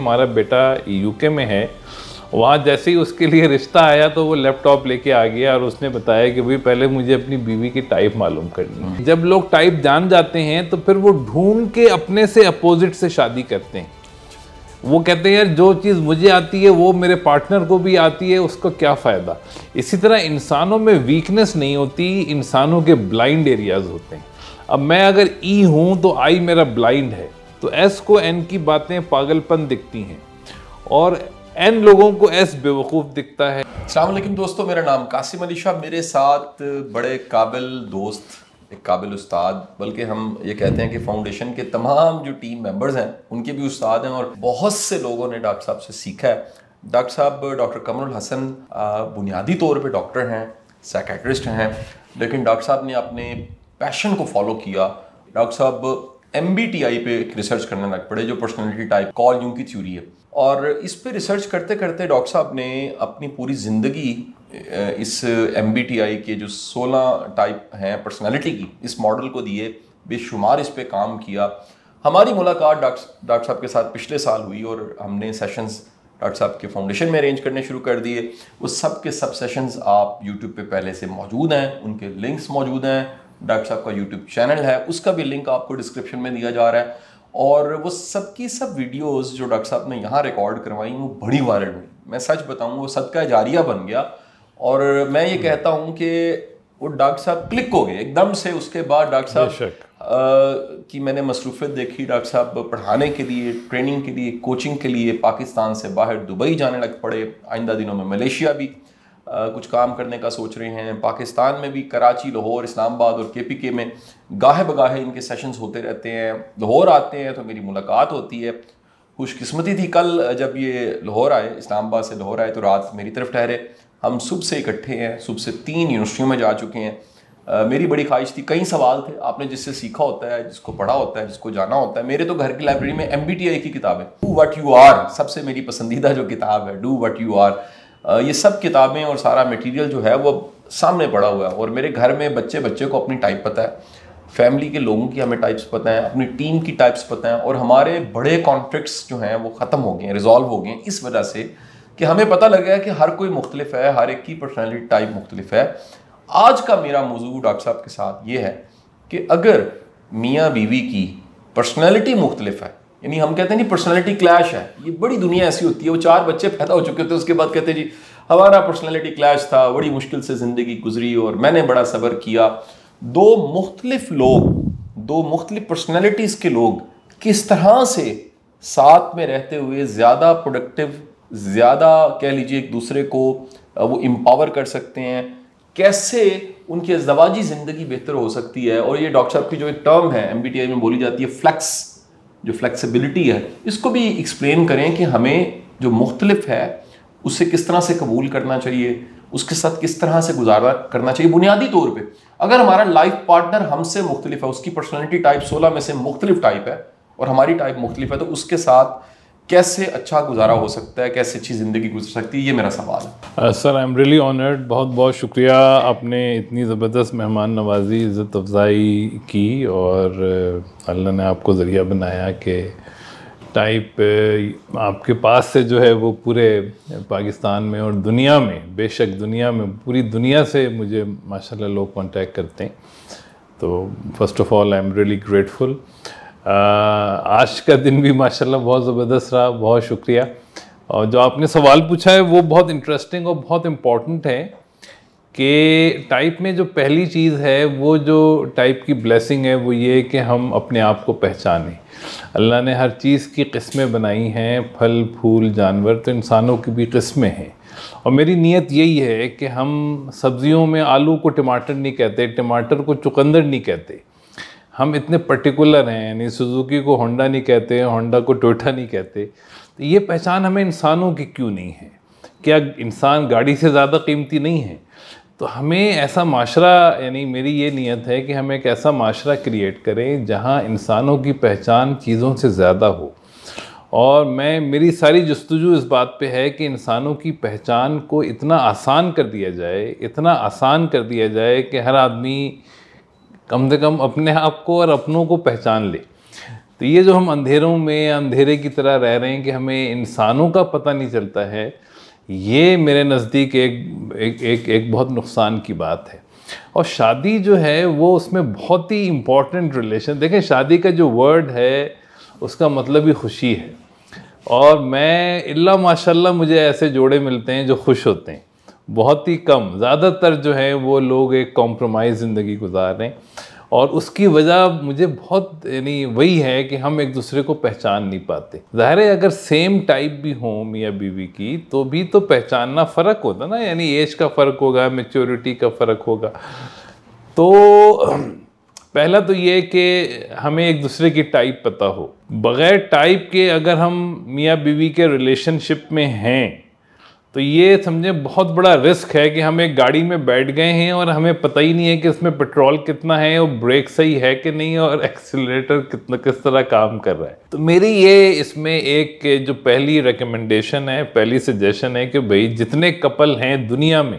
हमारा बेटा यूके में है, वहाँ जैसे ही उसके लिए रिश्ता आया तो वो लैपटॉप लेके आ गया और उसने बताया कि भाई पहले मुझे अपनी बीवी की टाइप मालूम करनी है। जब लोग टाइप जान जाते हैं तो फिर वो ढूंढ के अपने से अपोजिट से शादी करते हैं। वो कहते हैं यार जो चीज़ मुझे आती है वो मेरे पार्टनर को भी आती है, उसको क्या फ़ायदा। इसी तरह इंसानों में वीकनेस नहीं होती, इंसानों के ब्लाइंड एरियाज होते हैं। अब मैं अगर ई हूँ तो आई मेरा ब्लाइंड है, तो एस को एन की बातें पागलपन दिखती हैं और एन लोगों को एस बेवकूफ़ दिखता है। अस्सलाम वालेकुम दोस्तों, मेरा नाम कासिम अली शाह। मेरे साथ बड़े काबिल दोस्त, एक काबिल उस्ताद, बल्कि हम ये कहते हैं कि फाउंडेशन के तमाम जो टीम मेंबर्स हैं उनके भी उस्ताद हैं और बहुत से लोगों ने डॉक्टर साहब से सीखा है। डॉक्टर साहब डॉक्टर कमरुल हसन बुनियादी तौर पे डॉक्टर हैं, साइकेट्रिस्ट हैं, लेकिन डॉक्टर साहब ने अपने पैशन को फॉलो किया। डॉक्टर साहब MBTI पे रिसर्च करने लग पड़े, जो पर्सनैलिटी टाइप कॉल यूं की थ्योरी है, और इस पे रिसर्च करते करते डॉक्टर साहब ने अपनी पूरी ज़िंदगी इस MBTI के जो 16 टाइप हैं पर्सनालिटी की, इस मॉडल को दिए, बेशुमार इस पे काम किया। हमारी मुलाकात डॉक्टर साहब के साथ पिछले साल हुई और हमने सेशंस डॉक्टर साहब के फाउंडेशन में अरेंज करने शुरू कर दिए। वो सब के सब सेशंस आप यूट्यूब पे पहले से मौजूद हैं, उनके लिंक्स मौजूद हैं। डॉक्टर साहब का यूट्यूब चैनल है, उसका भी लिंक आपको डिस्क्रिप्शन में दिया जा रहा है। और वो सब की सब वीडियोस जो डॉक्टर साहब ने यहाँ रिकॉर्ड करवाई वो बड़ी वायरल हुई। मैं सच बताऊँ, वो सदका जारिया बन गया। और मैं ये कहता हूँ कि वो डॉक्टर साहब क्लिक हो गए एकदम से। उसके बाद डॉक्टर साहब की मैंने मसरूफियत देखी। डॉक्टर साहब पढ़ाने के लिए, ट्रेनिंग के लिए, कोचिंग के लिए पाकिस्तान से बाहर दुबई जाने लग पड़े। आइंदा दिनों में मलेशिया भी कुछ काम करने का सोच रहे हैं। पाकिस्तान में भी कराची, लाहौर, इस्लामाबाद और KPK में गाहे बगाहे इनके सेशंस होते रहते हैं। लाहौर आते हैं तो मेरी मुलाकात होती है। खुशकिस्मती थी, कल जब ये लाहौर आए, इस्लामाबाद से लाहौर आए, तो रात मेरी तरफ ठहरे। हम सुबह से इकट्ठे हैं, सुबह से 3 यूनिवर्सिटियों में जा चुके हैं। मेरी बड़ी ख्वाहिश थी, कई सवाल थे। आपने जिससे सीखा होता है, जिसको पढ़ा होता है, जिसको जाना होता है। मेरे तो घर की लाइब्रेरी में MBTI की किताब है। डू व्हाट यू आर सबसे मेरी पसंदीदा जो किताब है, डू व्हाट यू आर। ये सब किताबें और सारा मटेरियल जो है वो सामने पड़ा हुआ है। और मेरे घर में बच्चे को अपनी टाइप पता है, फैमिली के लोगों की हमें टाइप्स पता है, अपनी टीम की टाइप्स पता है। और हमारे बड़े कॉन्फ्लिक्ट्स जो हैं वो ख़त्म हो गए हैं, रिजॉल्व हो गए हैं, इस वजह से कि हमें पता लग गया कि हर कोई मुख्तलिफ है, हर एक की पर्सनैलिटी टाइप मुख्तलिफ है। आज का मेरा मौजू डॉक्टर साहब के साथ ये है कि अगर मियाँ बीवी की पर्सनैलिटी मुख्तलिफ है, यानी हम कहते हैं नहीं पर्सनैलिटी क्लैश है, ये बड़ी दुनिया ऐसी होती है। वो 4 बच्चे पैदा हो चुके होते हैं, उसके बाद कहते हैं जी हमारा पर्सनैलिटी क्लैश था, बड़ी मुश्किल से ज़िंदगी गुजरी और मैंने बड़ा सब्र किया। 2 मुख्तलिफ लोग, 2 मुख्तलिफ पर्सनैलिटीज़ के लोग किस तरह से साथ में रहते हुए ज़्यादा प्रोडक्टिव, ज़्यादा कह लीजिए एक दूसरे को वो एम्पावर कर सकते हैं, कैसे उनकी अज़दवाजी ज़िंदगी बेहतर हो सकती है। और ये डॉक्टर साहब की जो एक टर्म है MBTI में बोली जाती है, फ्लेक्स, जो फ्लेक्सिबिलिटी है, इसको भी एक्सप्लेन करें कि हमें जो मुख्तलिफ है उससे किस तरह से कबूल करना चाहिए, उसके साथ किस तरह से गुजारा करना चाहिए। बुनियादी तौर पे अगर हमारा लाइफ पार्टनर हमसे मुख्तलिफ है, उसकी पर्सनैलिटी टाइप 16 में से मुख्तलिफ टाइप है और हमारी टाइप मुख्तलिफ है, तो उसके साथ कैसे अच्छा गुजारा हो सकता है, कैसे अच्छी ज़िंदगी गुजर सकती है, ये मेरा सवाल है। Sir, I am really honoured. बहुत बहुत शुक्रिया, आपने इतनी ज़बरदस्त मेहमान नवाजी, इज़्ज़त अफ़ज़ाई की और अल्लाह ने आपको ज़रिया बनाया कि टाइप आपके पास से जो है वो पूरे पाकिस्तान में और दुनिया में, बेशक दुनिया में, पूरी दुनिया से मुझे माशाल्लाह लोग कांटेक्ट करते हैं। तो first of all I am really grateful. आज का दिन भी माशाल्लाह बहुत ज़बरदस्त रहा, बहुत शुक्रिया। और जो आपने सवाल पूछा है वो बहुत इंटरेस्टिंग और बहुत इम्पॉर्टेंट है कि टाइप में जो पहली चीज़ है, वो जो टाइप की ब्लेसिंग है, वो ये कि हम अपने आप को पहचानें। अल्लाह ने हर चीज़ की किस्में बनाई हैं, फल फूल जानवर, तो इंसानों की भी किस्में हैं। और मेरी नीयत यही है कि हम सब्ज़ियों में आलू को टमाटर नहीं कहते, टमाटर को चुकंदर नहीं कहते। हम इतने पर्टिकुलर हैं, यानी सुजुकी को होंडा नहीं कहते, होंडा को टोयोटा नहीं कहते। तो ये पहचान हमें इंसानों की क्यों नहीं है? क्या इंसान गाड़ी से ज़्यादा कीमती नहीं है? तो हमें ऐसा माशरा, यानी मेरी ये नीयत है कि हम एक ऐसा माशरा क्रिएट करें जहाँ इंसानों की पहचान चीज़ों से ज़्यादा हो। और मेरी सारी जस्तजू इस बात पे है कि इंसानों की पहचान को इतना आसान कर दिया जाए, इतना आसान कर दिया जाए कि हर आदमी कम से कम अपने आप को और अपनों को पहचान ले। तो ये जो हम अंधेरों में अंधेरे की तरह रह रहे हैं कि हमें इंसानों का पता नहीं चलता है, ये मेरे नज़दीक एक बहुत नुकसान की बात है। और शादी जो है वो उसमें बहुत ही इम्पोर्टेंट रिलेशन, देखें शादी का जो वर्ड है उसका मतलब ही खुशी है। और मैं इल्ला माशाल्लाह मुझे ऐसे जोड़े मिलते हैं जो खुश होते हैं, बहुत ही कम, ज़्यादातर जो है वो लोग एक कॉम्प्रोमाइज़ ज़िंदगी गुजार रहे हैं। और उसकी वजह मुझे बहुत यानी वही है कि हम एक दूसरे को पहचान नहीं पाते। ज़ाहिर है अगर सेम टाइप भी हो मियाँ बीवी की तो भी तो पहचानना फ़र्क होता ना, यानी एज का फ़र्क होगा, मैच्योरिटी का फ़र्क होगा। तो पहला तो ये कि हमें एक दूसरे की टाइप पता हो। बग़ैर टाइप के अगर हम मियाँ बीवी के रिलेशनशिप में हैं तो ये समझें बहुत बड़ा रिस्क है कि हम एक गाड़ी में बैठ गए हैं और हमें पता ही नहीं है कि इसमें पेट्रोल कितना है और ब्रेक सही है कि नहीं और एक्सीलरेटर किस तरह काम कर रहा है। तो मेरी ये इसमें एक जो पहली रिकमेंडेशन है, पहली सजेशन है कि भाई जितने कपल हैं दुनिया में,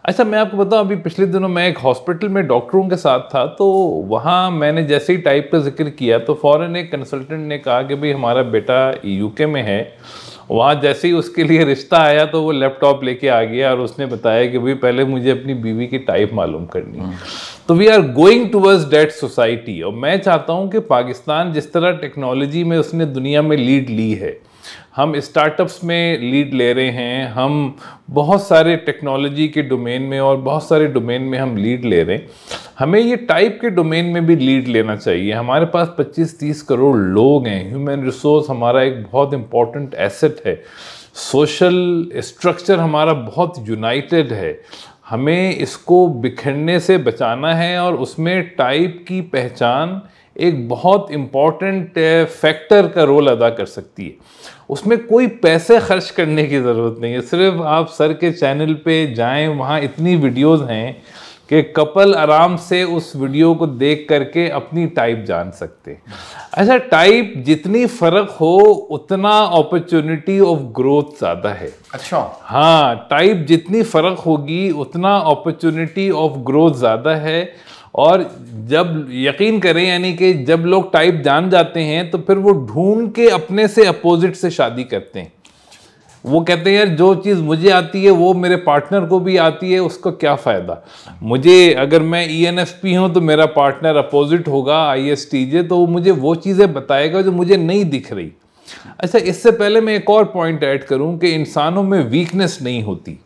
अच्छा मैं आपको बताऊं, अभी पिछले दिनों मैं एक हॉस्पिटल में डॉक्टरों के साथ था, तो वहाँ मैंने जैसे ही टाइप का जिक्र किया तो फ़ौरन एक कंसल्टेंट ने कहा कि भाई हमारा बेटा यूके में है। वहाँ जैसे ही उसके लिए रिश्ता आया तो वो लैपटॉप लेके आ गया और उसने बताया कि भाई पहले मुझे अपनी बीवी की टाइप मालूम करनी है। तो we are going towards that society. और मैं चाहता हूँ कि पाकिस्तान जिस तरह टेक्नोलॉजी में उसने दुनिया में लीड ली है, हम स्टार्टअप्स में लीड ले रहे हैं, हम बहुत सारे टेक्नोलॉजी के डोमेन में और बहुत सारे डोमेन में हम लीड ले रहे हैं, हमें ये टाइप के डोमेन में भी लीड लेना चाहिए। हमारे पास 25-30 करोड़ लोग हैं, ह्यूमन रिसोर्स हमारा एक बहुत इंपॉर्टेंट एसेट है, सोशल स्ट्रक्चर हमारा बहुत यूनाइटेड है, हमें इसको बिखरने से बचाना है। और उसमें टाइप की पहचान एक बहुत इम्पॉर्टेंट फैक्टर का रोल अदा कर सकती है। उसमें कोई पैसे खर्च करने की ज़रूरत नहीं है, सिर्फ आप सर के चैनल पे जाएं, वहाँ इतनी वीडियोस हैं कि कपल आराम से उस वीडियो को देख करके अपनी टाइप जान सकते हैं। अच्छा, टाइप जितनी फ़र्क हो उतना अपॉर्चुनिटी ऑफ ग्रोथ ज़्यादा है। अच्छा, हाँ, टाइप जितनी फ़र्क होगी उतना अपॉर्चुनिटी ऑफ ग्रोथ ज़्यादा है। और जब यकीन करें यानी कि जब लोग टाइप जान जाते हैं तो फिर वो ढूंढ के अपने से अपोजिट से शादी करते हैं। वो कहते हैं यार जो चीज़ मुझे आती है वो मेरे पार्टनर को भी आती है, उसको क्या फ़ायदा। मुझे अगर मैं ENFP हूँ तो मेरा पार्टनर अपोजिट होगा ISTJ, तो वो मुझे वो चीज़ें बताएगा जो मुझे नहीं दिख रही। अच्छा, इससे पहले मैं एक और पॉइंट ऐड करूँ कि इंसानों में वीकनेस नहीं होती।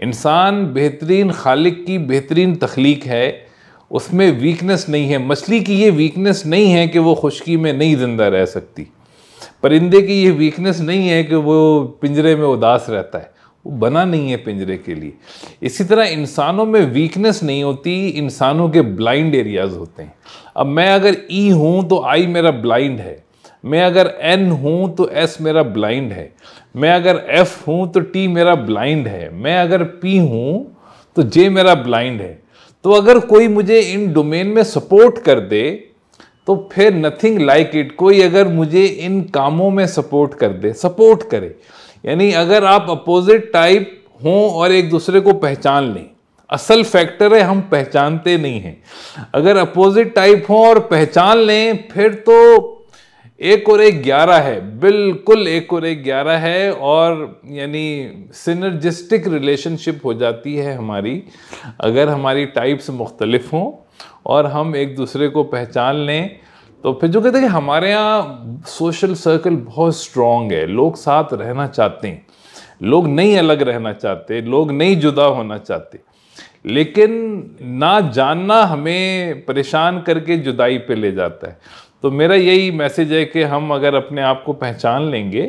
इंसान बेहतरीन खालिक की बेहतरीन तख्लीक है, उसमें वीकनेस नहीं है। मछली की ये वीकनेस नहीं है कि वो खुश्की में नहीं ज़िंदा रह सकती, परिंदे की ये वीकनेस नहीं है कि वो पिंजरे में उदास रहता है, वो बना नहीं है पिंजरे के लिए। इसी तरह इंसानों में वीकनेस नहीं होती, इंसानों के ब्लाइंड एरियाज होते हैं। अब मैं अगर E हूँ तो I मेरा ब्लाइंड है, मैं अगर N हूँ तो S मेरा ब्लाइंड है, मैं अगर F हूँ तो T मेरा ब्लाइंड है, मैं अगर P हूँ तो J मेरा ब्लाइंड है। तो अगर कोई मुझे इन डोमेन में सपोर्ट कर दे तो फिर नथिंग लाइक इट। कोई अगर मुझे इन कामों में सपोर्ट कर दे, सपोर्ट करे, यानी अगर आप अपोजिट टाइप हों और एक दूसरे को पहचान लें, असल फैक्टर है हम पहचानते नहीं हैं। अगर अपोजिट टाइप हों और पहचान लें फिर तो 1 और 1 11 है, बिल्कुल 1 और 1 11 है। और यानी सिनर्जिस्टिक रिलेशनशिप हो जाती है हमारी अगर हमारी टाइप्स मुख्तलिफ हों और हम एक दूसरे को पहचान लें। तो फिर जो कहते हैं कि हमारे यहाँ सोशल सर्कल बहुत स्ट्रॉन्ग है, लोग साथ रहना चाहते हैं, लोग नहीं अलग रहना चाहते, लोग नहीं जुदा होना चाहते, लेकिन ना जानना हमें परेशान करके जुदाई पे ले जाता है। तो मेरा यही मैसेज है कि हम अगर अपने आप को पहचान लेंगे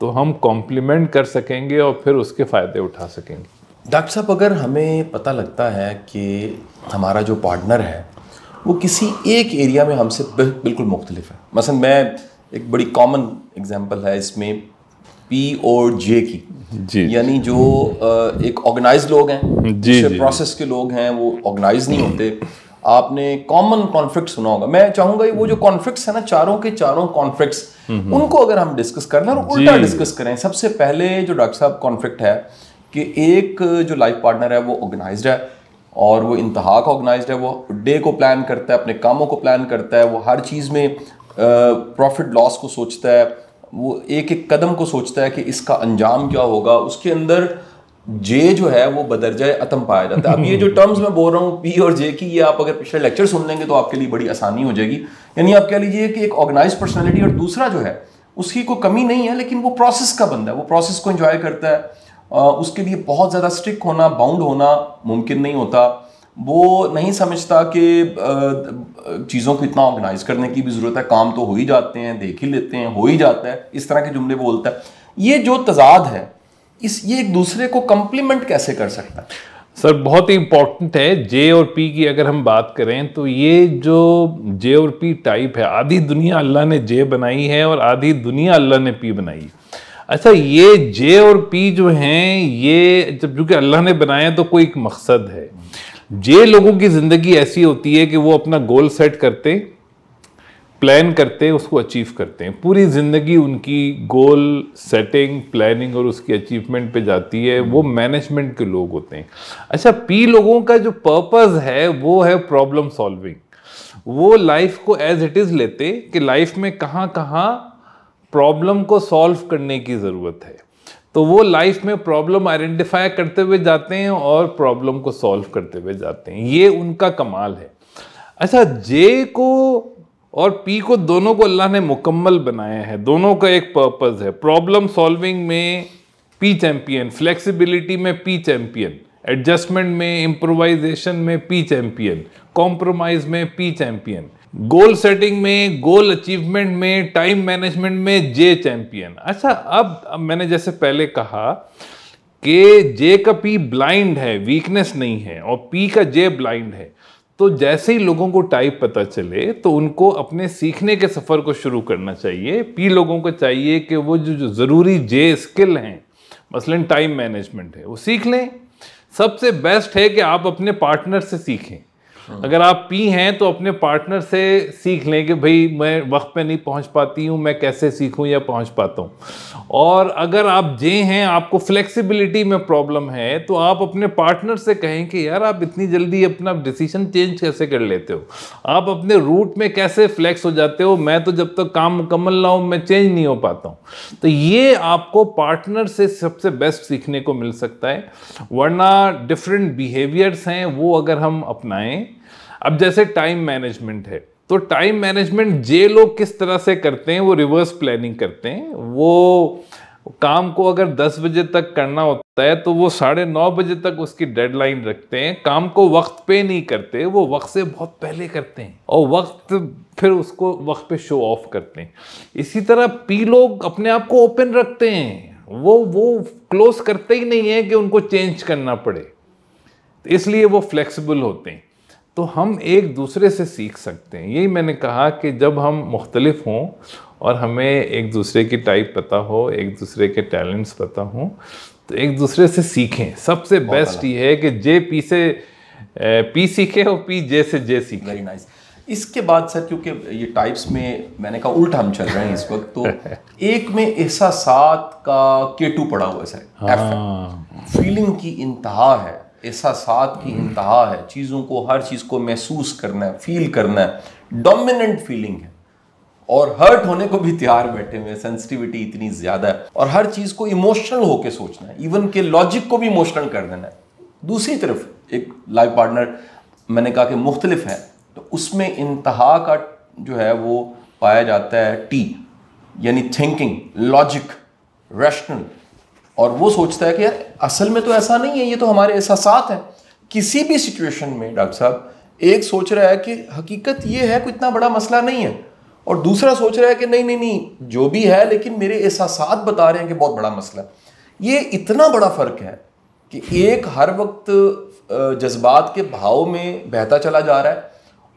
तो हम कॉम्प्लीमेंट कर सकेंगे और फिर उसके फ़ायदे उठा सकेंगे। डॉक्टर साहब, अगर हमें पता लगता है कि हमारा जो पार्टनर है वो किसी एक एरिया में हमसे बिल्कुल मुख्तलिफ है, मसलन मैं एक बड़ी कॉमन एग्जांपल है इसमें P और J की, यानी जो एक ऑर्गेनाइज लोग हैं, दूसरे प्रोसेस के लोग हैं, वो ऑर्गेनाइज नहीं होते। आपने कॉमन कॉन्फ्लिक्ट सुना होगा। मैं चाहूंगा वो जो कॉन्फ्लिक्ट्स है ना, चारों के चारों कॉन्फ्लिक्ट्स, उनको अगर हम डिस्कस कर लें और उल्टा डिस्कस करें। सबसे पहले जो डॉक्टर साहब कॉन्फ्लिक्ट है कि एक जो लाइफ पार्टनर है वो ऑर्गेनाइज्ड है और वो इंतहा का ऑर्गेनाइज्ड है, वो डे को प्लान करता है, अपने कामों को प्लान करता है, वो हर चीज़ में प्रॉफिट लॉस को सोचता है, वो एक एक कदम को सोचता है कि इसका अंजाम क्या होगा, उसके अंदर जे जो है वो बदरजाए अतम पाया जाता है। अब ये जो टर्म्स मैं बोल रहा हूँ पी और जे की, ये आप अगर पिछले लेक्चर सुन लेंगे तो आपके लिए बड़ी आसानी हो जाएगी। यानी आप कह लीजिए कि एक ऑर्गेनाइज पर्सनैलिटी और दूसरा जो है उसकी कोई कमी नहीं है, लेकिन वो प्रोसेस का बंदा है, वो प्रोसेस को एंजॉय करता है। उसके लिए बहुत ज़्यादा स्ट्रिक्ट होना, बाउंड होना मुमकिन नहीं होता। वो नहीं समझता कि चीज़ों को इतना ऑर्गेनाइज करने की भी ज़रूरत है, काम तो हो ही जाते हैं, देख ही लेते हैं, हो ही जाता है, इस तरह के जुमले बोलता है। ये जो तजाद है ये एक दूसरे को कंप्लीमेंट कैसे कर सकता है? सर बहुत ही इंपॉर्टेंट है। जे और पी की अगर हम बात करें तो ये जो जे और पी टाइप है, आधी दुनिया अल्लाह ने जे बनाई है और आधी दुनिया अल्लाह ने पी बनाई। अच्छा, ये जे और पी जो हैं, ये जब चूंकि अल्लाह ने बनाया तो कोई एक मकसद है। जे लोगों की ज़िंदगी ऐसी होती है कि वो अपना गोल सेट करते, प्लान करते हैं, उसको अचीव करते हैं। पूरी ज़िंदगी उनकी गोल सेटिंग, प्लानिंग और उसकी अचीवमेंट पे जाती है। वो मैनेजमेंट के लोग होते हैं। अच्छा, पी लोगों का जो पर्पस है वो है प्रॉब्लम सॉल्विंग। वो लाइफ को एज इट इज़ लेते कि लाइफ में कहाँ कहाँ प्रॉब्लम को सॉल्व करने की ज़रूरत है, तो वो लाइफ में प्रॉब्लम आइडेंटिफाई करते हुए जाते हैं और प्रॉब्लम को सॉल्व करते हुए जाते हैं। ये उनका कमाल है। अच्छा, जे को और पी को, दोनों को अल्लाह ने मुकम्मल बनाया है। दोनों का एक पर्पस है। प्रॉब्लम सॉल्विंग में पी चैंपियन, फ्लेक्सिबिलिटी में पी चैंपियन, एडजस्टमेंट में, इम्प्रोवाइजेशन में पी चैंपियन, कॉम्प्रोमाइज में पी चैंपियन, गोल सेटिंग में, गोल अचीवमेंट में, टाइम मैनेजमेंट में जे चैंपियन। अच्छा, अब मैंने जैसे पहले कहा कि जे का पी ब्लाइंड है, वीकनेस नहीं है, और पी का जे ब्लाइंड है। तो जैसे ही लोगों को टाइप पता चले तो उनको अपने सीखने के सफ़र को शुरू करना चाहिए। पी लोगों को चाहिए कि वो जो ज़रूरी जे स्किल हैं, मसलन टाइम मैनेजमेंट है, वो सीख लें। सबसे बेस्ट है कि आप अपने पार्टनर से सीखें। अगर आप पी हैं तो अपने पार्टनर से सीख लें कि भाई मैं वक्त पे नहीं पहुंच पाती हूं, मैं कैसे सीखूं या पहुंच पाता हूं। और अगर आप जे हैं, आपको फ्लेक्सिबिलिटी में प्रॉब्लम है, तो आप अपने पार्टनर से कहें कि यार आप इतनी जल्दी अपना डिसीजन चेंज कैसे कर लेते हो, आप अपने रूट में कैसे फ्लेक्स हो जाते हो, मैं तो जब तक काम मुकम्मल ना हो मैं चेंज नहीं हो पाता हूँ। तो ये आपको पार्टनर से सबसे बेस्ट सीखने को मिल सकता है। वरना डिफरेंट बिहेवियर्स हैं, वो अगर हम अपनाएं। अब जैसे टाइम मैनेजमेंट है, तो टाइम मैनेजमेंट जे लोग किस तरह से करते हैं, वो रिवर्स प्लानिंग करते हैं। वो काम को अगर 10 बजे तक करना होता है तो वो 9:30 बजे तक उसकी डेडलाइन रखते हैं। काम को वक्त पे नहीं करते, वो वक्त से बहुत पहले करते हैं और वक्त फिर उसको वक्त पे शो ऑफ करते हैं। इसी तरह पी लोग अपने आप को ओपन रखते हैं, वो क्लोज करते ही नहीं है कि उनको चेंज करना पड़े, इसलिए वो फ्लेक्सिबल होते हैं। तो हम एक दूसरे से सीख सकते हैं। यही मैंने कहा कि जब हम मुख्तलिफ हों और हमें एक दूसरे की टाइप पता हो, एक दूसरे के टैलेंट्स पता हो, तो एक दूसरे से सीखें। सबसे बेस्ट ये है कि जे पी से पी सीखे और पी जे से जे सीखे। Very nice. इसके बाद सर, क्योंकि ये टाइप्स में मैंने कहा उल्टा हम चल रहे हैं इस वक्त, तो एक में एहसासात का K2 पड़ा हुआ है सर, F फीलिंग की इंतहा है, एहसासात की इंतहा है, चीज़ों को, हर चीज़ को महसूस करना है, फील करना है, डोमिनेंट फीलिंग है, और हर्ट होने को भी तैयार बैठे हुए, सेंसिटिविटी इतनी ज़्यादा है, और हर चीज़ को इमोशनल होके सोचना है, इवन के लॉजिक को भी इमोशनल कर देना है। दूसरी तरफ एक लाइफ पार्टनर मैंने कहा कि मुख्तलिफ है, तो उसमें इंतहा का जो है वो पाया जाता है T, यानी थिंकिंग, लॉजिक, रैशनल, और वो सोचता है कि यार असल में तो ऐसा नहीं है, ये तो हमारे एहसासात हैं। किसी भी सिचुएशन में डॉक्टर साहब एक सोच रहा है कि हकीकत ये है, कोई इतना बड़ा मसला नहीं है, और दूसरा सोच रहा है कि नहीं नहीं नहीं जो भी है, लेकिन मेरे एहसासात बता रहे हैं कि बहुत बड़ा मसला। ये इतना बड़ा फ़र्क है कि एक हर वक्त जज्बात के भाव में बहता चला जा रहा है,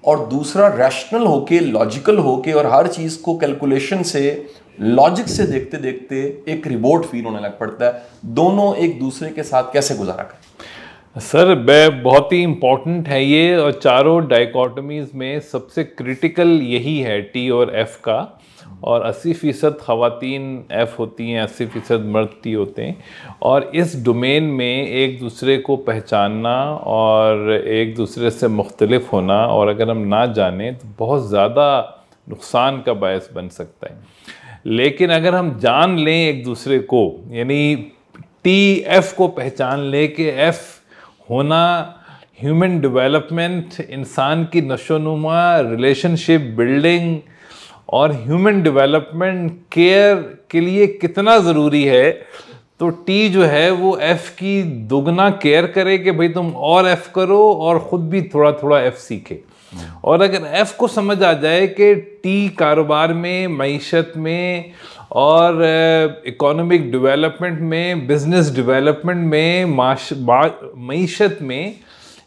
और दूसरा रैशनल होके, लॉजिकल होके, और हर चीज़ को कैलकुलेशन से, लॉजिक से देखते देखते एक रिवॉर्ड फील होने लग पड़ता है। दोनों एक दूसरे के साथ कैसे गुजारा करें? सर बहुत ही इम्पॉर्टेंट है ये, और चारों डाइकोटमीज़ में सबसे क्रिटिकल यही है T और F का। और 80% ख़वातीन F होती हैं, 80% मर्द T होते हैं। और इस डोमेन में एक दूसरे को पहचानना और एक दूसरे से मुख्तलिफ होना, और अगर हम ना जानें तो बहुत ज़्यादा नुकसान का बायस बन सकता है। लेकिन अगर हम जान लें एक दूसरे को, यानी TF को पहचान लें कि F होना ह्यूमन डेवलपमेंट, इंसान की नशोनुमा, रिलेशनशिप बिल्डिंग और ह्यूमन डेवलपमेंट केयर के लिए कितना ज़रूरी है, तो T जो है वो F की दुगना केयर करे कि भाई तुम और F करो और ख़ुद भी थोड़ा थोड़ा F सीखे। और अगर F को समझ आ जाए कि T कारोबार में, मईशत में और इकोनॉमिक डेवलपमेंट में, बिजनेस डेवलपमेंट में, मईशत में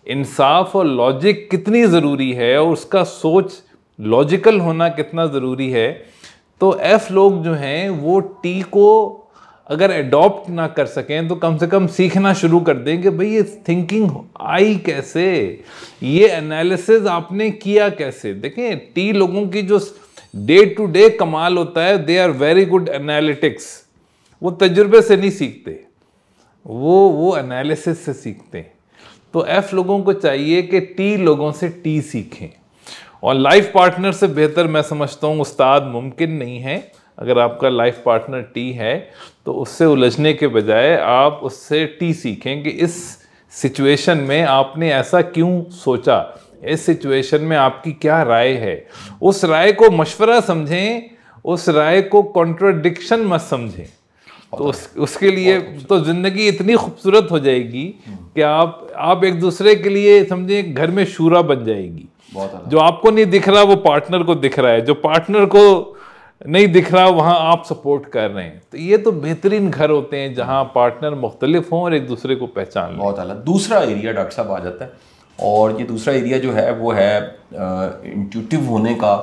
इंसाफ और लॉजिक कितनी ज़रूरी है और उसका सोच लॉजिकल होना कितना ज़रूरी है, तो F लोग जो हैं वो T को अगर एडॉप्ट ना कर सकें तो कम से कम सीखना शुरू कर दें कि भाई ये थिंकिंग आई कैसे, ये एनालिसिस आपने किया कैसे। देखें T लोगों की जो डे टू डे कमाल होता है, they are very good analytics. वो तजुर्बे से नहीं सीखते, वो एनालिसिस से सीखते हैं। तो F लोगों को चाहिए कि T लोगों से T सीखें। और लाइफ पार्टनर से बेहतर मैं समझता हूँ उस्ताद मुमकिन नहीं है। अगर आपका लाइफ पार्टनर T है तो उससे उलझने के बजाय आप उससे T सीखें कि इस सिचुएशन में आपने ऐसा क्यों सोचा, इस सिचुएशन में आपकी क्या राय है। उस राय को मशवरा समझें, उस राय को कॉन्ट्रडिक्शन मत समझें। तो उसके लिए तो ज़िंदगी इतनी खूबसूरत हो जाएगी कि आप एक दूसरे के लिए समझें घर में शूरा बन जाएगी। जो आपको नहीं दिख रहा वो पार्टनर को दिख रहा है, जो पार्टनर को नहीं दिख रहा वहाँ आप सपोर्ट कर रहे हैं। तो ये तो बेहतरीन घर होते हैं जहाँ पार्टनर मुख्तलिफ हों और एक दूसरे को पहचान लें। बहुत आला। दूसरा एरिया डॉक्टर साहब आ जाता है, और ये दूसरा एरिया जो है वो है इंट्यूटिव होने का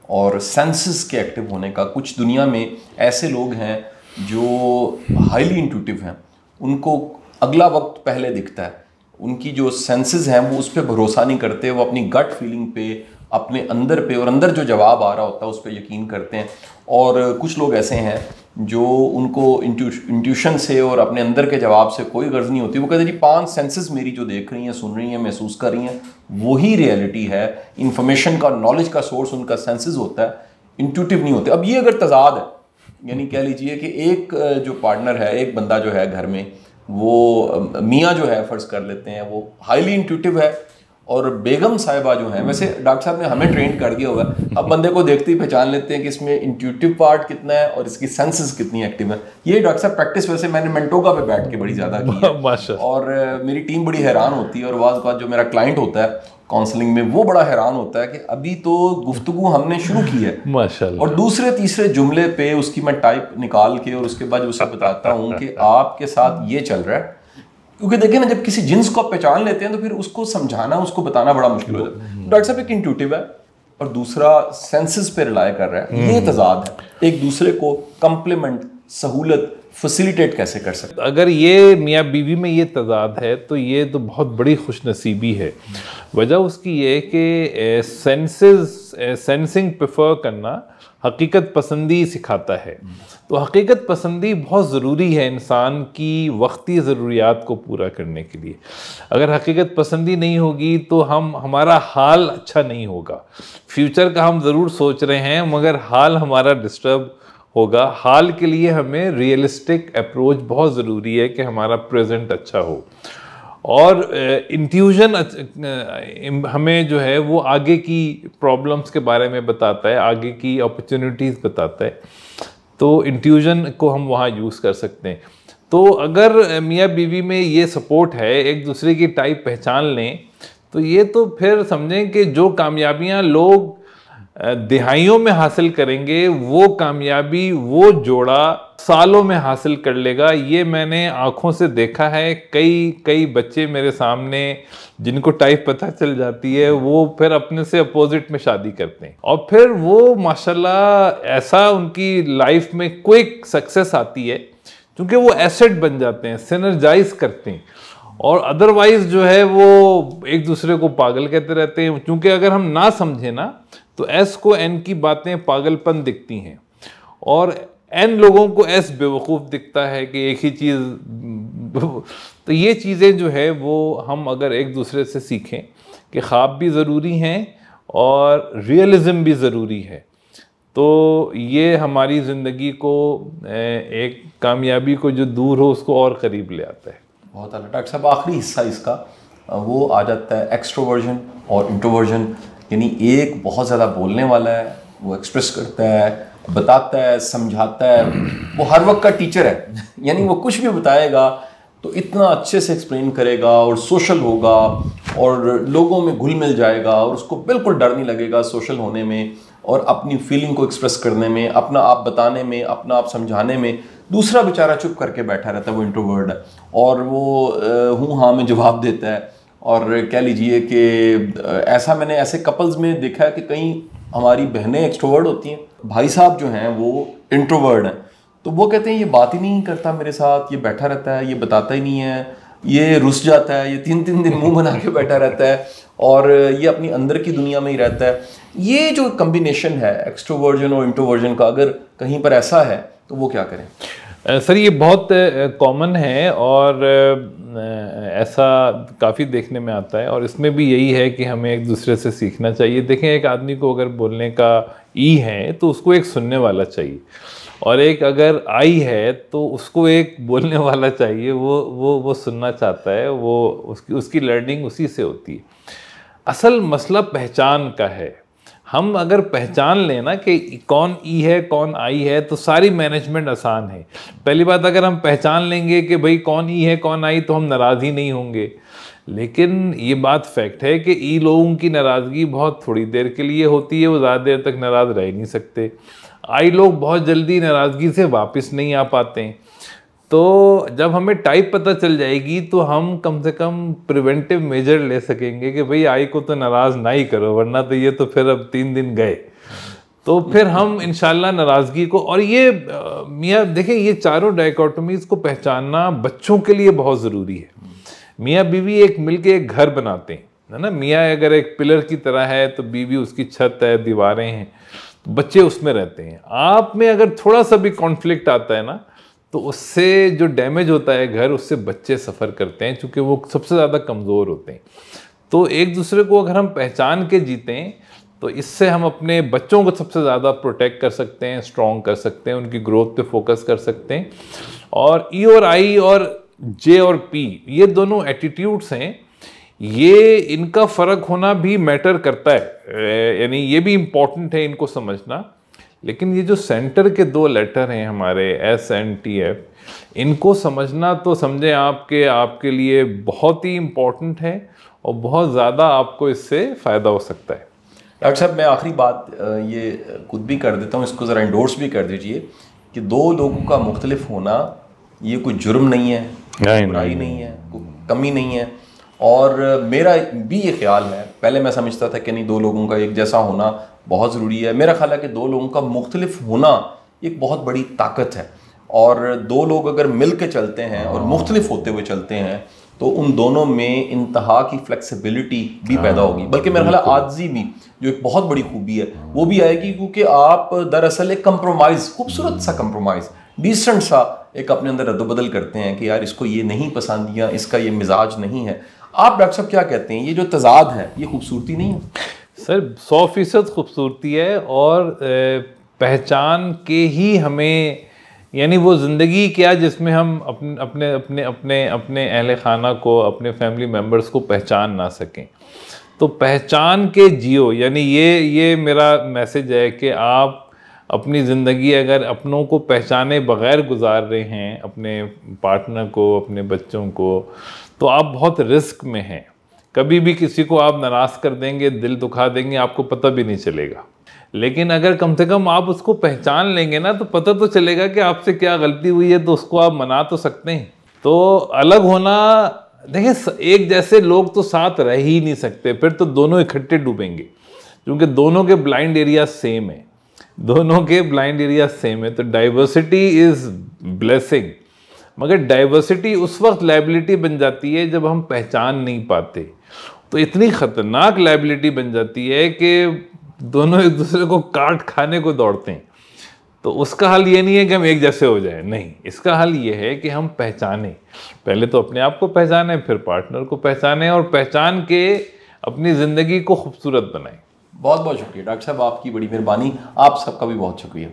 और सेंसेस के एक्टिव होने का। कुछ दुनिया में ऐसे लोग हैं जो हाईली इंट्यूटिव हैं, उनको अगला वक्त पहले दिखता है, उनकी जो सेंसेस हैं वो उस पर भरोसा नहीं करते, वो अपनी गट फीलिंग पे, अपने अंदर पे, और अंदर जो जवाब आ रहा होता है उस पर यकीन करते हैं। और कुछ लोग ऐसे हैं जो उनको इंट्यूशन से और अपने अंदर के जवाब से कोई गर्ज नहीं होती। वो कहते हैं जी 5 सेंसेस मेरी जो देख रही हैं, सुन रही हैं, महसूस कर रही हैं, वही रियलिटी है। इंफॉर्मेशन का, नॉलेज का सोर्स उनका सेंसेस होता है, इंट्यूटिव नहीं होते। अब ये अगर तजाद है, यानी कह लीजिए कि एक जो पार्टनर है, एक बंदा जो है घर में, वो मियाँ जो है फ़र्ज़ कर लेते हैं, वो हाईली इंट्यूटिव है, और बेगम साहिबा जो हैं, वैसे डॉक्टर साहब ने हमें ट्रेन कर दिया हुआ है, अब बंदे को देखते ही पहचान लेते हैं कि इसमें इंट्यूटिव पार्ट कितना है और इसकी सेंसेस कितनी एक्टिव है। ये डॉक्टर साहब प्रैक्टिस वैसे मैंने मेंटोगा पे बैठ के बड़ी ज़्यादा की है, और मेरी टीम बड़ी हैरान होती है, और वाज जो मेरा क्लाइंट होता है काउंसलिंग में, वो बड़ा हैरान होता है कि अभी तो गुफ्तगू हमने शुरू की है माशाल्लाह, और दूसरे तीसरे जुमले पे उसकी मैं टाइप निकाल के और उसके बाद उसे बताता हूँ कि आपके साथ ये चल रहा है। क्योंकि देखिए ना, जब किसी जिन्स को आप पहचान लेते हैं तो फिर उसको समझाना, उसको बताना बड़ा मुश्किल हो जाता है। डॉक्टर साहब एक इंट्यूटिव है और दूसरा सेंसेस पे रिलाय कर रहा है, ये तजाद है। एक दूसरे को कंप्लीमेंट, सहूलत, फैसिलिटेट कैसे कर सकते हैं? अगर ये मियाँ बीवी में ये तजाद है तो ये तो बहुत बड़ी खुशनसीबी है। वजह उसकी ये कि सेंसिंग प्रेफर करना हकीकत पसंदी सिखाता है। तो हकीकत पसंदी बहुत ज़रूरी है इंसान की वक्ती ज़रूरियात को पूरा करने के लिए। अगर हकीकत पसंदी नहीं होगी तो हमारा हाल अच्छा नहीं होगा। फ्यूचर का हम ज़रूर सोच रहे हैं मगर हाल हमारा डिस्टर्ब होगा। हाल के लिए हमें रियलिस्टिक अप्रोच बहुत ज़रूरी है कि हमारा प्रेजेंट अच्छा हो। और इंट्यूजन हमें जो है वो आगे की प्रॉब्लम्स के बारे में बताता है, आगे की अपॉर्चुनिटीज़ बताता है। तो इंट्यूजन को हम वहाँ यूज़ कर सकते हैं। तो अगर मियाँ बीवी में ये सपोर्ट है, एक दूसरे की टाइप पहचान लें, तो ये तो फिर समझें कि जो कामयाबियाँ लोग दिहाइयों में हासिल करेंगे वो कामयाबी वो जोड़ा सालों में हासिल कर लेगा। ये मैंने आंखों से देखा है। कई बच्चे मेरे सामने जिनको टाइप पता चल जाती है वो फिर अपने से अपोजिट में शादी करते हैं और फिर वो माशाल्लाह ऐसा उनकी लाइफ में क्विक सक्सेस आती है क्योंकि वो एसेट बन जाते हैं, सिनर्जाइज करते हैं। और अदरवाइज जो है वो एक दूसरे को पागल कहते रहते हैं, क्योंकि अगर हम ना समझे ना तो एस को एन की बातें पागलपन दिखती हैं और एन लोगों को एस बेवकूफ़ दिखता है कि एक ही चीज़। तो ये चीज़ें जो है वो हम अगर एक दूसरे से सीखें कि ख्वाब भी ज़रूरी हैं और रियलिज़म भी ज़रूरी है। तो ये हमारी ज़िंदगी को एक कामयाबी को जो दूर हो उसको और करीब ले आता है। बहुत अच्छा। डॉक्टर साहब, आखिरी हिस्सा इसका वो आ जाता है एक्सट्रोवर्जन और इंट्रोवर्जन। यानी एक बहुत ज़्यादा बोलने वाला है, वो एक्सप्रेस करता है, बताता है, समझाता है, वो हर वक्त का टीचर है यानी वो कुछ भी बताएगा तो इतना अच्छे से एक्सप्लेन करेगा और सोशल होगा और लोगों में घुल मिल जाएगा और उसको बिल्कुल डर नहीं लगेगा सोशल होने में और अपनी फीलिंग को एक्सप्रेस करने में, अपना आप बताने में, अपना आप समझाने में। दूसरा बेचारा चुप करके बैठा रहता है, वो इंट्रोवर्ट है और वो हूँ हाँ में जवाब देता है। और कह लीजिए कि ऐसा मैंने ऐसे कपल्स में देखा है कि कई हमारी बहनें एक्सट्रोवर्ट होती हैं, भाई साहब जो हैं वो इंट्रोवर्ट हैं, तो वो कहते हैं ये बात ही नहीं करता मेरे साथ, ये बैठा रहता है, ये बताता ही नहीं है, ये रुस जाता है, ये 3-3 दिन मुंह बना के बैठा रहता है और ये अपनी अंदर की दुनिया में ही रहता है। ये जो कम्बिनेशन है एक्सट्रोवर्जन और इंट्रोवर्जन का, अगर कहीं पर ऐसा है तो वो क्या करें? सर ये बहुत कॉमन है और ऐसा काफ़ी देखने में आता है और इसमें भी यही है कि हमें एक दूसरे से सीखना चाहिए। देखें, एक आदमी को अगर बोलने का ई है तो उसको एक सुनने वाला चाहिए और एक अगर आई है तो उसको एक बोलने वाला चाहिए। वो सुनना चाहता है, वो उसकी लर्निंग उसी से होती है। असल मसला पहचान का है। हम अगर पहचान लेना कि कौन ई है कौन आई है तो सारी मैनेजमेंट आसान है। पहली बात, अगर हम पहचान लेंगे कि भाई कौन ई है कौन आई तो हम नाराज़ ही नहीं होंगे। लेकिन ये बात फैक्ट है कि ई लोगों की नाराज़गी बहुत थोड़ी देर के लिए होती है, वो ज़्यादा देर तक नाराज़ रह नहीं सकते। आई लोग बहुत जल्दी नाराज़गी से वापस नहीं आ पाते हैं। तो जब हमें टाइप पता चल जाएगी तो हम कम से कम प्रिवेंटिव मेजर ले सकेंगे कि भाई आई को तो नाराज़ ना ही करो, वरना तो ये तो फिर अब 3 दिन गए। तो फिर हम इंशाल्लाह नाराज़गी को, और ये मियाँ देखें, ये चारों डायकोटमीज़ को पहचानना बच्चों के लिए बहुत ज़रूरी है। मियाँ बीवी एक मिलके एक घर बनाते हैं, है ना। मियाँ अगर एक पिलर की तरह है तो बीवी उसकी छत है, दीवारें हैं, तो बच्चे उसमें रहते हैं। आप में अगर थोड़ा सा भी कॉन्फ्लिक्ट आता है ना तो उससे जो डैमेज होता है घर, उससे बच्चे सफ़र करते हैं क्योंकि वो सबसे ज़्यादा कमज़ोर होते हैं। तो एक दूसरे को अगर हम पहचान के जीतें तो इससे हम अपने बच्चों को सबसे ज़्यादा प्रोटेक्ट कर सकते हैं, स्ट्रॉन्ग कर सकते हैं, उनकी ग्रोथ पे फोकस कर सकते हैं। और ई और आई और जे और पी, ये दोनों एटीट्यूड्स हैं, ये इनका फ़र्क होना भी मैटर करता है, यानी ये भी इम्पॉर्टेंट है इनको समझना। लेकिन ये जो सेंटर के 2 लेटर हैं हमारे एस एंड टी एफ, इनको समझना तो समझें आपके लिए बहुत ही इम्पॉर्टेंट है और बहुत ज़्यादा आपको इससे फ़ायदा हो सकता है। डॉक्टर साहब, मैं आखिरी बात ये खुद भी कर देता हूँ, इसको ज़रा इंडोर्स भी कर दीजिए कि 2 लोगों का मुख्तलिफ होना ये कोई जुर्म नहीं है, बुराई नहीं है, कोई कमी नहीं है। और मेरा भी ये ख्याल है, पहले मैं समझता था कि नहीं 2 लोगों का एक जैसा होना बहुत ज़रूरी है। मेरा ख्याल है कि 2 लोगों का मुख्तलिफ होना एक बहुत बड़ी ताकत है और 2 लोग अगर मिल के चलते हैं और मुख्तलिफ होते हुए चलते हैं तो उन दोनों में इंतहा की फ्लेक्सिबिलिटी भी पैदा होगी। बल्कि मेरा ख्याल है आज़ी भी, जो एक बहुत बड़ी खूबी है, वो भी आएगी, क्योंकि आप दरअसल एक कंप्रोमाइज़, खूबसूरत सा कंप्रोमाइज़, डिसेंट सा एक अपने अंदर रद्दबदल करते हैं कि यार इसको ये नहीं पसंद या इसका ये मिजाज नहीं है। आप डॉक्टर साहब क्या कहते हैं, ये जो तजाद है ये खूबसूरती नहीं है? सर 100% खूबसूरती है और पहचान के ही हमें, यानी वो ज़िंदगी क्या जिसमें हम अपने अपने अपने अपने अहले खाना को, अपने फैमिली मेम्बर्स को पहचान ना सकें। तो पहचान के जियो, यानी ये मेरा मैसेज है कि आप अपनी ज़िंदगी अगर अपनों को पहचाने बग़ैर गुजार रहे हैं, अपने पार्टनर को, अपने बच्चों को, तो आप बहुत रिस्क में हैं। कभी भी किसी को आप नाराज़ कर देंगे, दिल दुखा देंगे, आपको पता भी नहीं चलेगा। लेकिन अगर कम से कम आप उसको पहचान लेंगे ना तो पता तो चलेगा कि आपसे क्या गलती हुई है, तो उसको आप मना तो सकते हैं। तो अलग होना, देखिए एक जैसे लोग तो साथ रह ही नहीं सकते, फिर तो दोनों इकट्ठे डूबेंगे, क्योंकि दोनों के ब्लाइंड एरिया सेम है, दोनों के ब्लाइंड एरिया सेम है। तो डाइवर्सिटी इज़ ब्लेसिंग, मगर डाइवर्सिटी उस वक्त लायबिलिटी बन जाती है जब हम पहचान नहीं पाते। तो इतनी ख़तरनाक लायबिलिटी बन जाती है कि दोनों एक दूसरे को काट खाने को दौड़ते हैं। तो उसका हल ये नहीं है कि हम एक जैसे हो जाएं, नहीं, इसका हल ये है कि हम पहचानें, पहले तो अपने आप को पहचानें, फिर पार्टनर को पहचानें और पहचान के अपनी ज़िंदगी को खूबसूरत बनाएं। बहुत बहुत शुक्रिया डॉक्टर साहब, आपकी बड़ी मेहरबानी, आप सबका भी बहुत शुक्रिया।